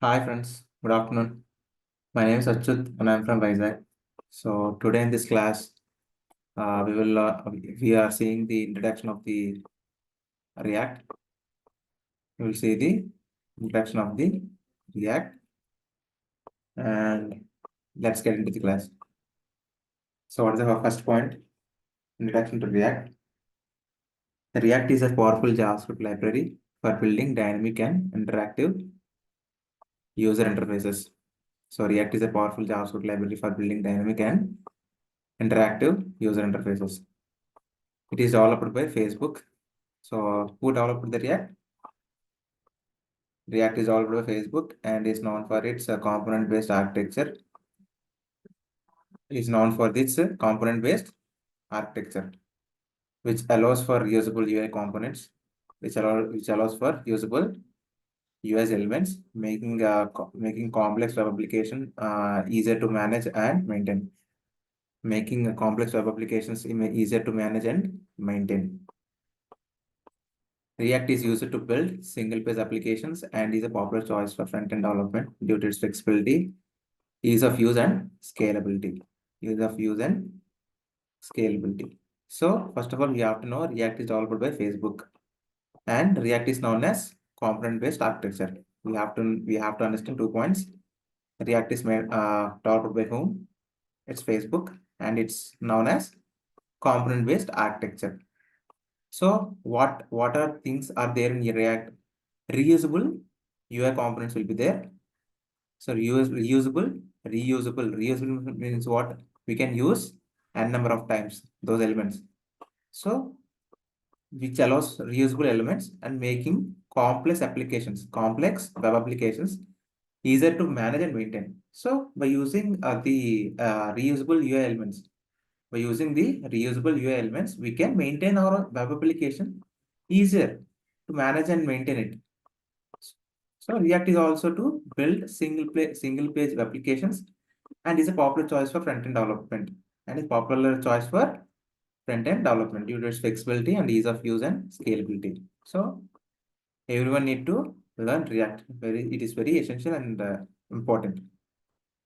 Hi friends, good afternoon. My name is Achut and I'm from Vizag. So today in this class, we are seeing the introduction of the React. We will see the introduction of the React and let's get into the class. So what is our first point? Introduction to React. The React is a powerful JavaScript library for building dynamic and interactive user interfaces. So React is a powerful JavaScript library for building dynamic and interactive user interfaces. It is developed by Facebook. So who developed the React? React is developed by Facebook and is known for its component-based architecture. Is known for its component-based architecture, which allows for reusable UI components, which allows for usable US elements, making complex web application easier to manage and maintain. Making complex web applications easier to manage and maintain. React is used to build single-page applications and is a popular choice for front-end development due to its flexibility, ease of use, and scalability. Ease of use and scalability. So, first of all, we have to know React is developed by Facebook, and React is known as component-based architecture. We have to understand 2 points. React is developed by whom? It's Facebook, and it's known as component-based architecture. So what are things are there in React? Reusable UI components will be there. So reusable means what? We can use n number of times those elements. So which allows reusable elements and making complex web applications easier to manage and maintain. So by using the reusable UI elements, we can maintain our web application easier to manage and maintain it. So React is also to build single page applications and is a popular choice for front-end development and is popular choice for front-end development due to its flexibility and ease of use and scalability. So everyone need to learn React. It is very essential and important.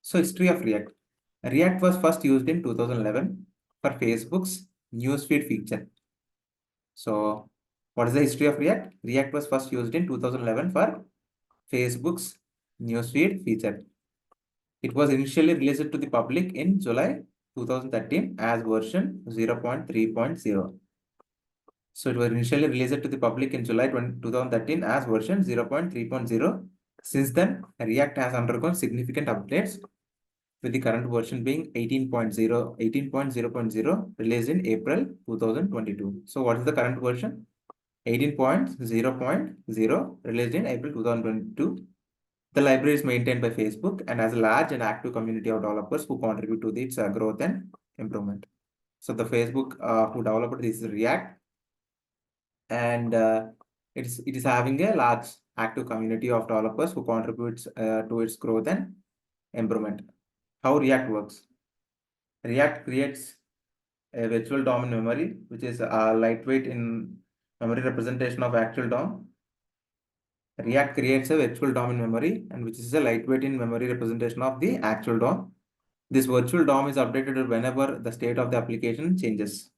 So history of React. React was first used in 2011 for Facebook's newsfeed feature. So what is the history of React? React was first used in 2011 for Facebook's newsfeed feature. It was initially released to the public in July 2013 as version 0.3.0. So it was initially released to the public in July 2013 as version 0.3.0. Since then, React has undergone significant updates, with the current version being 18.0.0 released in April 2022. So what is the current version? 18.0.0 released in April 2022. The library is maintained by Facebook and has a large and active community of developers who contribute to its growth and improvement. So the Facebook who developed this React, and it is having a large active community of developers who contributes to its growth and improvement. How React works? React creates a virtual DOM in memory, which is a lightweight in memory representation of actual DOM. React creates a virtual DOM in memory, and which is a lightweight in memory representation of the actual DOM. This virtual DOM is updated whenever the state of the application changes.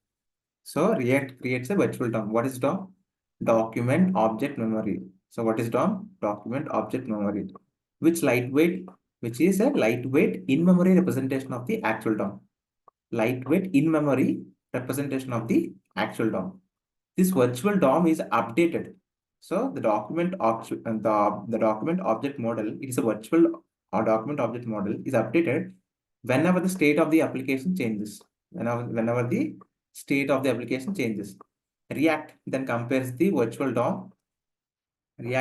So React creates a virtual DOM. What is DOM? Document object memory. So what is DOM? Document object memory, which is a lightweight in-memory representation of the actual DOM. Lightweight in-memory representation of the actual DOM. This virtual DOM is updated. So the document object model, it is a virtual document object model, is updated whenever the state of the application changes. Whenever the state of the application changes. React then compares the virtual DOM. With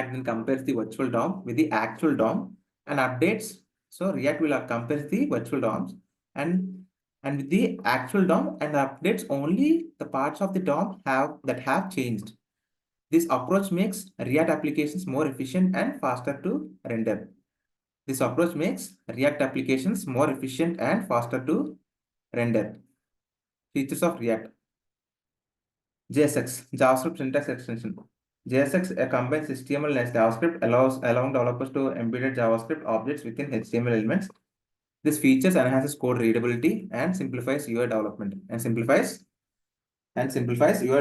the actual DOM and updates. So React will compare the virtual DOMs and with the actual DOM and updates only the parts of the DOM that have changed. This approach makes React applications more efficient and faster to render. This approach makes React applications more efficient and faster to render. Features of React. JSX, JavaScript Syntax Extension. JSX combines HTML and JavaScript, allowing developers to embed JavaScript objects within HTML elements. This features enhances code readability and simplifies UI development UI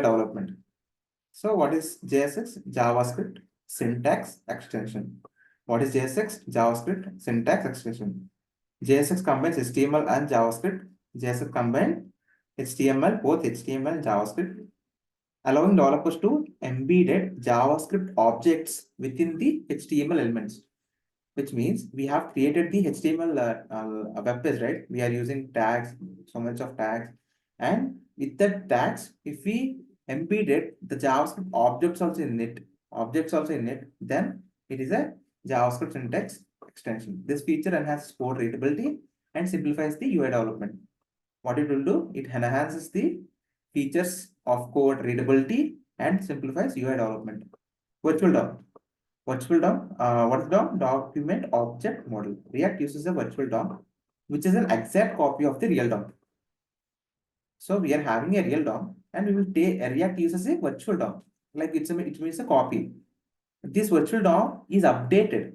development. So what is JSX? JavaScript syntax extension. What is JSX? JavaScript syntax extension. JSX combines HTML and JavaScript. JSX combines HTML, both HTML and JavaScript, allowing developers to embed JavaScript objects within the HTML elements, which means we have created the HTML web page, right? We are using tags, so much of tags, and with the tags, if we embedded the JavaScript objects also in it, then it is a JavaScript syntax extension. This feature enhances code readability and simplifies the UI development. What it will do, it enhances the features of code readability and simplifies UI development. Virtual DOM. Virtual DOM, what is DOM? Document Object Model. React uses a virtual DOM, which is an exact copy of the real DOM. So we are having a real DOM, and we will take React uses a virtual DOM, like it means a copy. This virtual DOM is updated.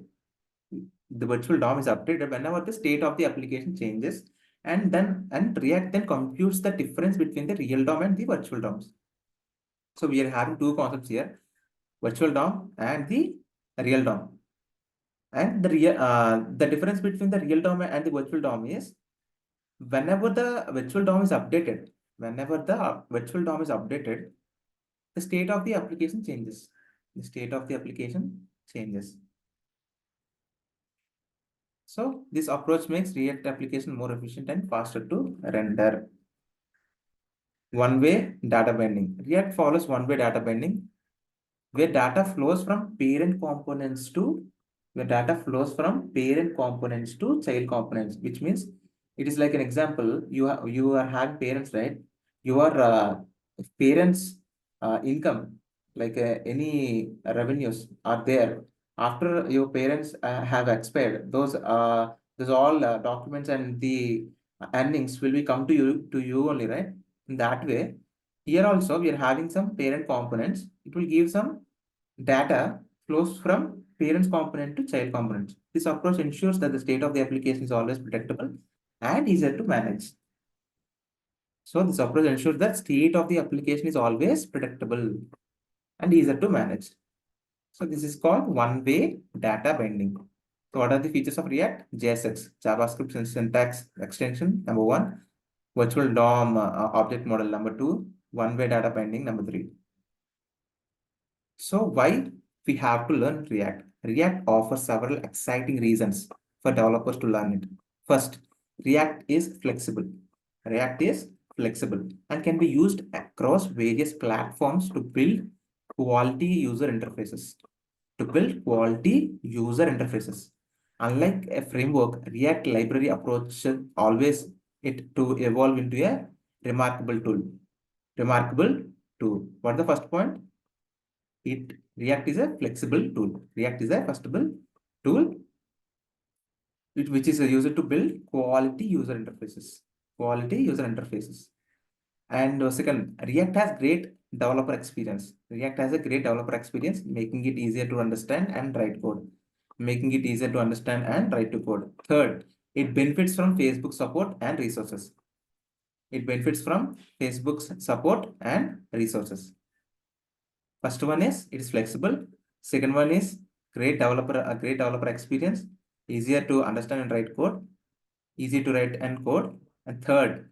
The virtual DOM is updated whenever the state of the application changes, and React then computes the difference between the real DOM and the virtual DOMs. So we are having two concepts here: virtual DOM and the real DOM. And the difference between the real DOM and the virtual DOM is whenever the virtual DOM is updated, the state of the application changes. The state of the application changes. So this approach makes React application more efficient and faster to render. One-way data binding. React follows one-way data binding, where data flows from parent components to child components, which means it is like an example. You are having parents, right? Your parents income, like any revenues are there after your parents have expired. Those all documents and the earnings will be come to you only, right? In that way, here also we are having some parent components. It will give some data flows from parents component to child components. This approach ensures that the state of the application is always predictable and easier to manage. So this approach ensures that state of the application is always predictable and easier to manage. So this is called one-way data binding. So what are the features of React? JSX, JavaScript syntax extension, number one. Virtual DOM object model, number two. One-way data binding, number three. So why we have to learn React? React offers several exciting reasons for developers to learn it. First, React is flexible. React is flexible and can be used across various platforms to build quality user interfaces. Unlike a framework, React library approaches always it to evolve into a remarkable tool. What is the first point? React is a flexible tool. React is a flexible tool which is used to build quality user interfaces. And second, React has great developer experience. React has a great developer experience, making it easier to understand and write code. Third, it benefits from Facebook support and resources. First one is it is flexible. Second one is great developer experience, easier to understand and write code, easy to write and code. And third,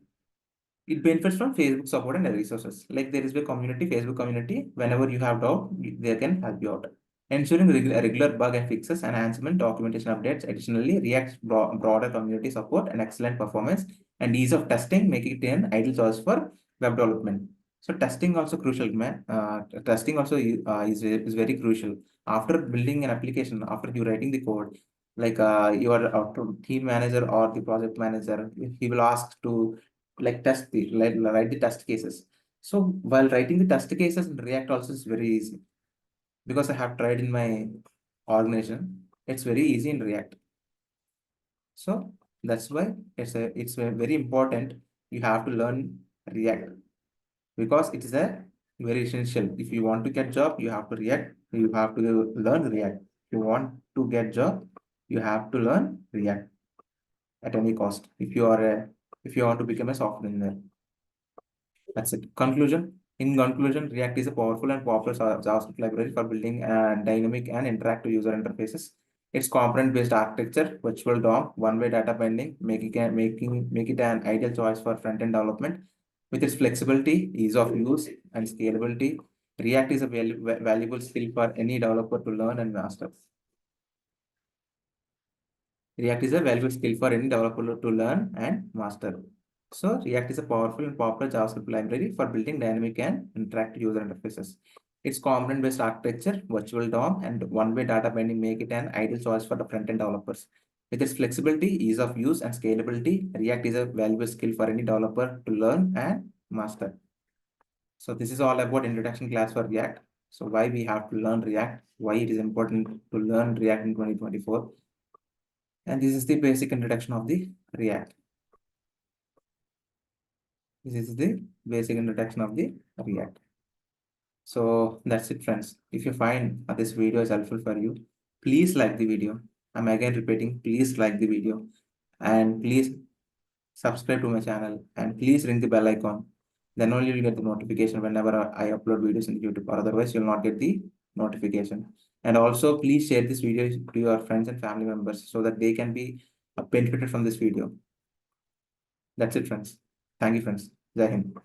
it benefits from Facebook support and resources. Like there is a community, Facebook community. Whenever you have doubt, they can help you out. Ensuring regular bug and fixes, enhancement, documentation updates. Additionally, React's broader community support and excellent performance and ease of testing make it an ideal choice for web development. So testing also crucial, man. Testing also is very crucial. After building an application, after you writing the code, like your team manager or the project manager, he will ask to like write the test cases. So while writing the test cases in React also is very easy because I have tried in my organization. It's very easy in React. So that's why it's very important you have to learn React because it is a very essential. If you want to get job, you have to React. You have to learn React. If you want to get job, you have to learn React at any cost. If you want to become a software engineer, that's it. Conclusion. In conclusion, React is a powerful and popular JavaScript library for building dynamic and interactive user interfaces. Its component-based architecture, virtual DOM, one-way data binding, make it an ideal choice for front-end development. With its flexibility, ease of use, and scalability, React is a valuable skill for any developer to learn and master. React is a valuable skill for any developer to learn and master. So React is a powerful and popular JavaScript library for building dynamic and interactive user interfaces. Its component-based architecture, virtual DOM, and one-way data binding make it an ideal choice for the front-end developers. With its flexibility, ease of use, and scalability, React is a valuable skill for any developer to learn and master. So this is all about introduction class for React. So why we have to learn React, why it is important to learn React in 2024. And this is the basic introduction of the React. This is the basic introduction of the React. So that's it, friends. If you find this video is helpful for you, please like the video. I'm again repeating, please like the video and please subscribe to my channel and please ring the bell icon. Then only you'll get the notification whenever I upload videos in YouTube, or otherwise you'll not get the notification. And also please share this video to your friends and family members so that they can be benefited from this video. That's it, friends. Thank you, friends. Jai Hind.